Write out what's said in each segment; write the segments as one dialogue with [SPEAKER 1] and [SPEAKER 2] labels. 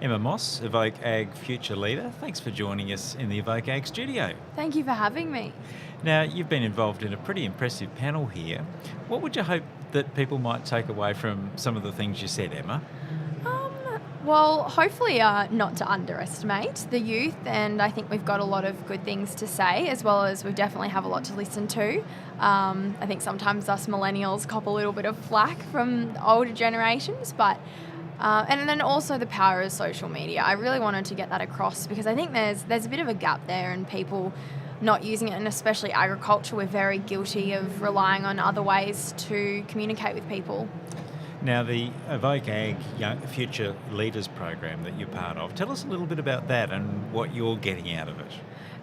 [SPEAKER 1] Emma Moss, evokeAG Future Leader. Thanks for joining us in the evokeAG studio.
[SPEAKER 2] Thank you for having me.
[SPEAKER 1] Now, you've been involved in a pretty impressive panel here. What would you hope that people might take away from some of the things you said, Emma?
[SPEAKER 2] Well, hopefully not to underestimate the youth, and I think we've got a lot of good things to say, as well as we definitely have a lot to listen to. I think sometimes us millennials cop a little bit of flack from the older generations, but and then also the power of social media. I really wanted to get that across because I think there's a bit of a gap there and people not using it, and especially agriculture, we're very guilty of relying on other ways to communicate with people.
[SPEAKER 1] Now, the evokeAG Future Leaders program that you're part of, tell us a little bit about that and what you're getting out of it.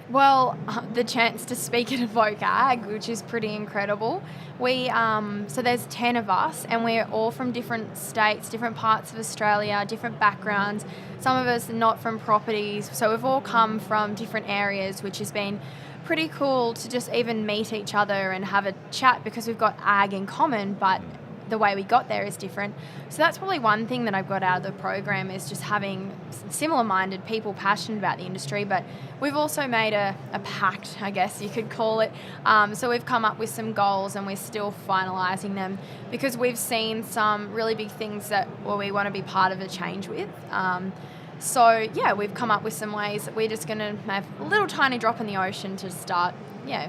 [SPEAKER 2] Well, the chance to speak at evokeAG, which is pretty incredible. So there's 10 of us, and we're all from different states, different parts of Australia, different backgrounds. Some of us not from properties, so we've all come from different areas, which has been pretty cool to just even meet each other and have a chat because we've got ag in common, but the way we got there is different. So that's probably one thing that I've got out of the program is just having similar-minded people passionate about the industry, but we've also made a pact, I guess you could call it. So we've come up with some goals and we're still finalising them because we've seen some really big things that we want to be part of a change with. So yeah, we've come up with some ways that we're just going to have a little tiny drop in the ocean to start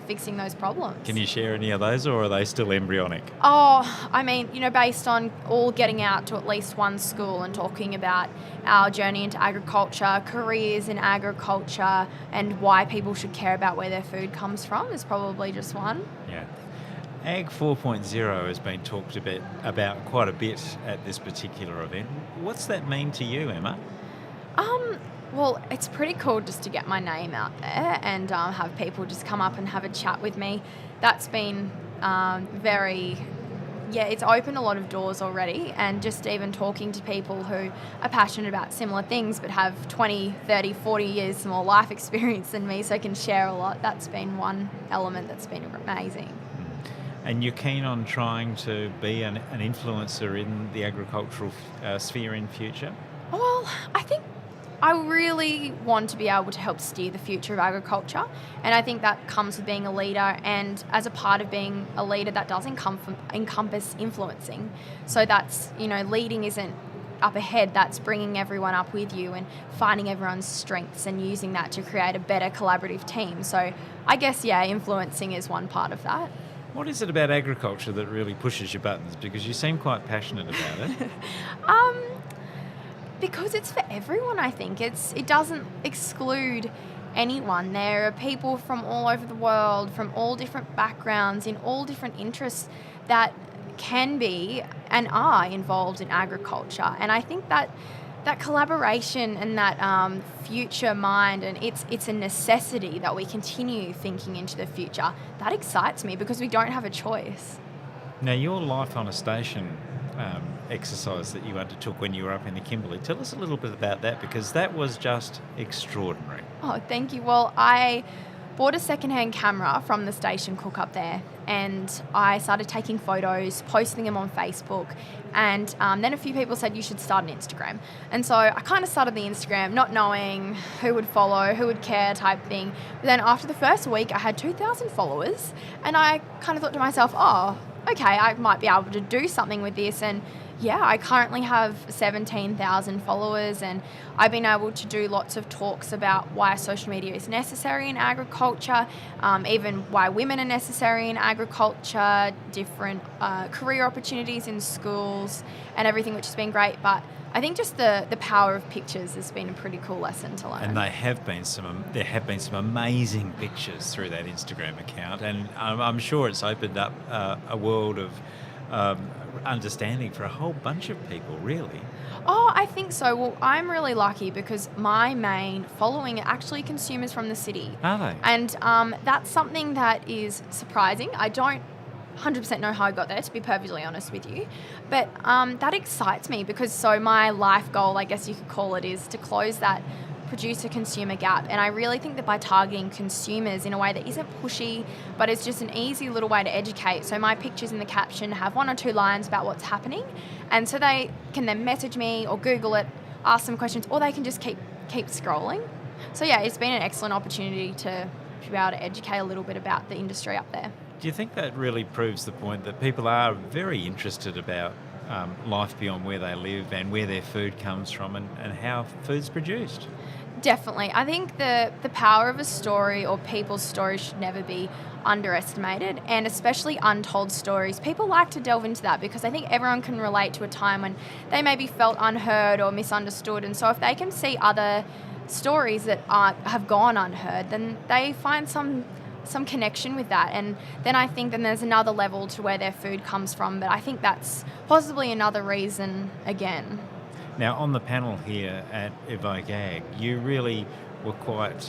[SPEAKER 2] fixing those problems.
[SPEAKER 1] Can you share any of those, or are they still embryonic?
[SPEAKER 2] Oh, I mean, based on all getting out to at least one school and talking about our journey into agriculture, careers in agriculture, and why people should care about where their food comes from is probably just one.
[SPEAKER 1] Yeah. Ag 4.0 has been talked about quite a bit at this particular event. What's that mean to you, Emma?
[SPEAKER 2] Well, it's pretty cool just to get my name out there and have people just come up and have a chat with me. That's been it's opened a lot of doors already, and just even talking to people who are passionate about similar things but have 20, 30, 40 years more life experience than me, so can share a lot. That's been one element that's been amazing.
[SPEAKER 1] And you're keen on trying to be an influencer in the agricultural sphere in future?
[SPEAKER 2] Well, I think I really want to be able to help steer the future of agriculture, and I think that comes with being a leader, and as a part of being a leader that does encompass influencing. So that's, leading isn't up ahead, that's bringing everyone up with you and finding everyone's strengths and using that to create a better collaborative team. So I guess, influencing is one part of that.
[SPEAKER 1] What is it about agriculture that really pushes your buttons? Because you seem quite passionate about it.
[SPEAKER 2] Because it's for everyone, I think. It doesn't exclude anyone. There are people from all over the world, from all different backgrounds, in all different interests that can be and are involved in agriculture. And I think that collaboration and that future mind, and it's a necessity that we continue thinking into the future. That excites me because we don't have a choice.
[SPEAKER 1] Now, your life on a station exercise that you undertook when you were up in the Kimberley, tell us a little bit about that, because that was just extraordinary.
[SPEAKER 2] Oh, thank you. Well, I bought a secondhand camera from the station cook up there, and I started taking photos, posting them on Facebook, and then a few people said you should start an Instagram. And so I kind of started the Instagram, not knowing who would follow, who would care type thing. But then after the first week, I had 2,000 followers, and I kind of thought to myself, oh, okay, I might be able to do something with this. And yeah, I currently have 17,000 followers, and I've been able to do lots of talks about why social media is necessary in agriculture, even why women are necessary in agriculture, different career opportunities in schools and everything, which has been great. But I think just the power of pictures has been a pretty cool lesson to learn.
[SPEAKER 1] And there have been some amazing pictures through that Instagram account, and I'm sure it's opened up a world of understanding for a whole bunch of people, really.
[SPEAKER 2] Oh, I think so. Well, I'm really lucky because my main following are actually consumers from the city.
[SPEAKER 1] Are they?
[SPEAKER 2] And that's something that is surprising. I don't 100% know how I got there, to be perfectly honest with you. But that excites me because my life goal, I guess you could call it, is to close that producer-consumer gap. And I really think that by targeting consumers in a way that isn't pushy, but it's just an easy little way to educate. So my pictures in the caption have 1 or 2 lines about what's happening. And so they can then message me or Google it ask them questions, or they can just keep scrolling. So yeah, it's been an excellent opportunity to be able to educate a little bit about the industry up there.
[SPEAKER 1] Do you think that really proves the point that people are very interested about life beyond where they live and where their food comes from and how food's produced?
[SPEAKER 2] Definitely. I think the power of a story or people's stories should never be underestimated, and especially untold stories. People like to delve into that because I think everyone can relate to a time when they maybe felt unheard or misunderstood, and so if they can see other stories that have gone unheard, then they find some connection with that, and then I think then there's another level to where their food comes from. But I think that's possibly another reason again.
[SPEAKER 1] Now, on the panel here at evokeAG, you really were quite,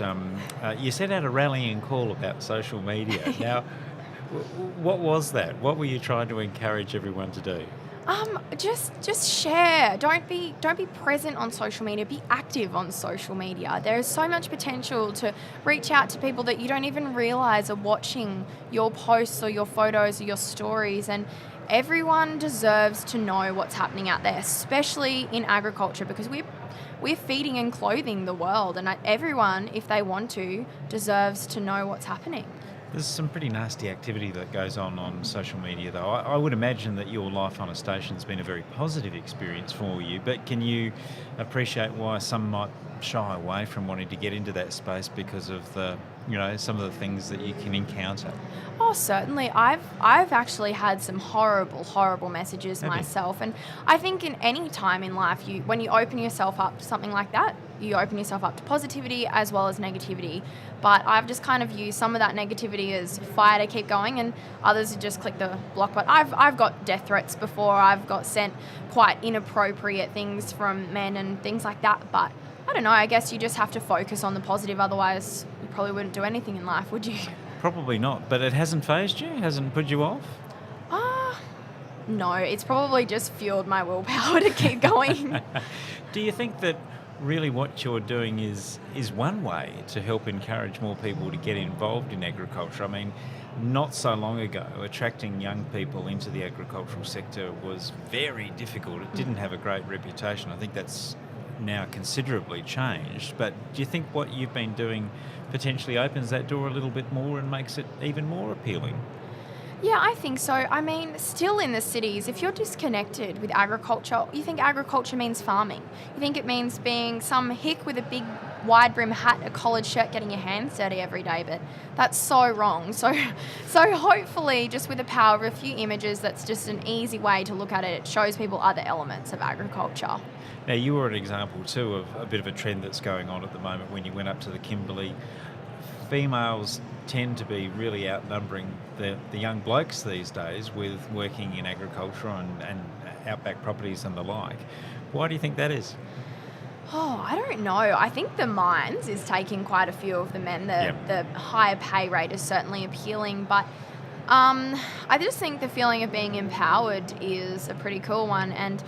[SPEAKER 1] you set out a rallying call about social media. Now, what was that? What were you trying to encourage everyone to do?
[SPEAKER 2] Just share. Don't be present on social media. Be active on social media. There is so much potential to reach out to people that you don't even realise are watching your posts or your photos or your stories, and everyone deserves to know what's happening out there, especially in agriculture, because we're feeding and clothing the world, and everyone, if they want to, deserves to know what's happening.
[SPEAKER 1] There's some pretty nasty activity that goes on social media, though. I would imagine that your life on a station's been a very positive experience for you, but can you appreciate why some might shy away from wanting to get into that space because of some of the things that you can encounter?
[SPEAKER 2] Oh, certainly. I've actually had some horrible messages myself, and I think in any time in life, when you open yourself up to something like that, you open yourself up to positivity as well as negativity. But I've just kind of used some of that negativity as fire to keep going, and others just click the block button. I've got death threats before. I've got sent quite inappropriate things from men and things like that. But I don't know. I guess you just have to focus on the positive. Otherwise, you probably wouldn't do anything in life, would you?
[SPEAKER 1] Probably not. But it hasn't fazed you? Hasn't put you off?
[SPEAKER 2] No. It's probably just fueled my willpower to keep going.
[SPEAKER 1] Do you think that really what you're doing is one way to help encourage more people to get involved in agriculture? I mean, not so long ago, attracting young people into the agricultural sector was very difficult. It didn't have a great reputation. I think that's now considerably changed. But do you think what you've been doing potentially opens that door a little bit more and makes it even more appealing?
[SPEAKER 2] Yeah, I think so. I mean, still in the cities, if you're disconnected with agriculture, you think agriculture means farming. You think it means being some hick with a big wide brim hat, a collared shirt, getting your hands dirty every day, but that's so wrong. So hopefully, just with the power of a few images, that's just an easy way to look at it. It shows people other elements of agriculture.
[SPEAKER 1] Now, you were an example too of a bit of a trend that's going on at the moment when you went up to the Kimberley. Females tend to be really outnumbering the young blokes these days with working in agriculture and outback properties and the like. Why do you think that is?
[SPEAKER 2] Oh, I don't know. I think the mines is taking quite a few of the men. The higher pay rate is certainly appealing, but I just think the feeling of being empowered is a pretty cool one, and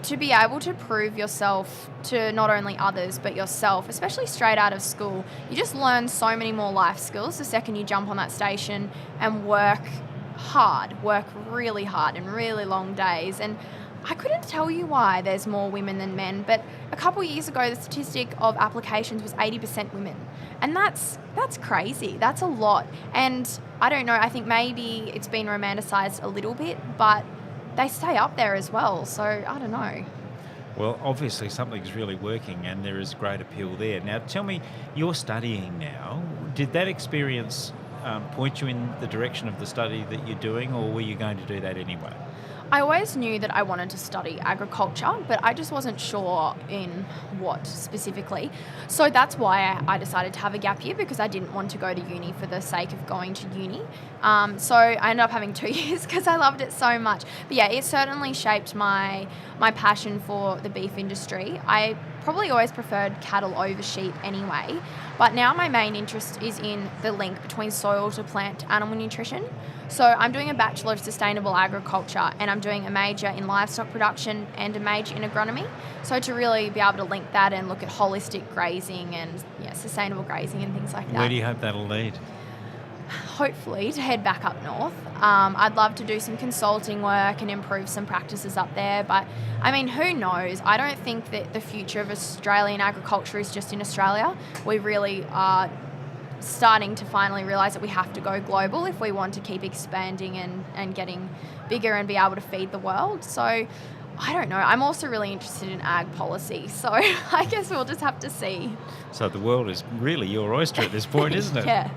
[SPEAKER 2] to be able to prove yourself to not only others but yourself, especially straight out of school. You just learn so many more life skills the second you jump on that station and work really hard and really long days. And I couldn't tell you why there's more women than men, but a couple of years ago the statistic of applications was 80% women. And that's crazy. That's a lot. And I don't know, I think maybe it's been romanticised a little bit, but they stay up there as well, so I don't know.
[SPEAKER 1] Well, obviously something's really working and there is great appeal there. Now, tell me, you're studying now. Did that experience point you in the direction of the study that you're doing, or were you going to do that anyway?
[SPEAKER 2] I always knew that I wanted to study agriculture, but I just wasn't sure in what specifically. So that's why I decided to have a gap year, because I didn't want to go to uni for the sake of going to uni. So I ended up having 2 years because I loved it so much. But yeah, it certainly shaped my passion for the beef industry. I probably always preferred cattle over sheep anyway, but now my main interest is in the link between soil to plant to animal nutrition. So I'm doing a Bachelor of Sustainable Agriculture, and I'm doing a major in livestock production and a major in agronomy. So to really be able to link that and look at holistic grazing and sustainable grazing and things like that.
[SPEAKER 1] Where do you hope that'll lead?
[SPEAKER 2] hopefully to head back up north. I'd love to do some consulting work and improve some practices up there, but I mean, who knows? I don't think that the future of Australian agriculture is just in Australia. We really are starting to finally realise that we have to go global if we want to keep expanding and getting bigger and be able to feed the world. So I don't know. I'm also really interested in ag policy, so I guess we'll just have to see.
[SPEAKER 1] So the world is really your oyster at this point, isn't it?
[SPEAKER 2] Yeah.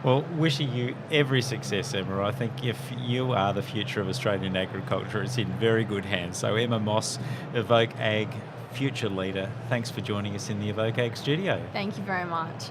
[SPEAKER 1] Well, wishing you every success, Emma. I think if you are the future of Australian agriculture, it's in very good hands. So Emma Moss, evokeAG future leader, thanks for joining us in the evokeAG studio.
[SPEAKER 2] Thank you very much.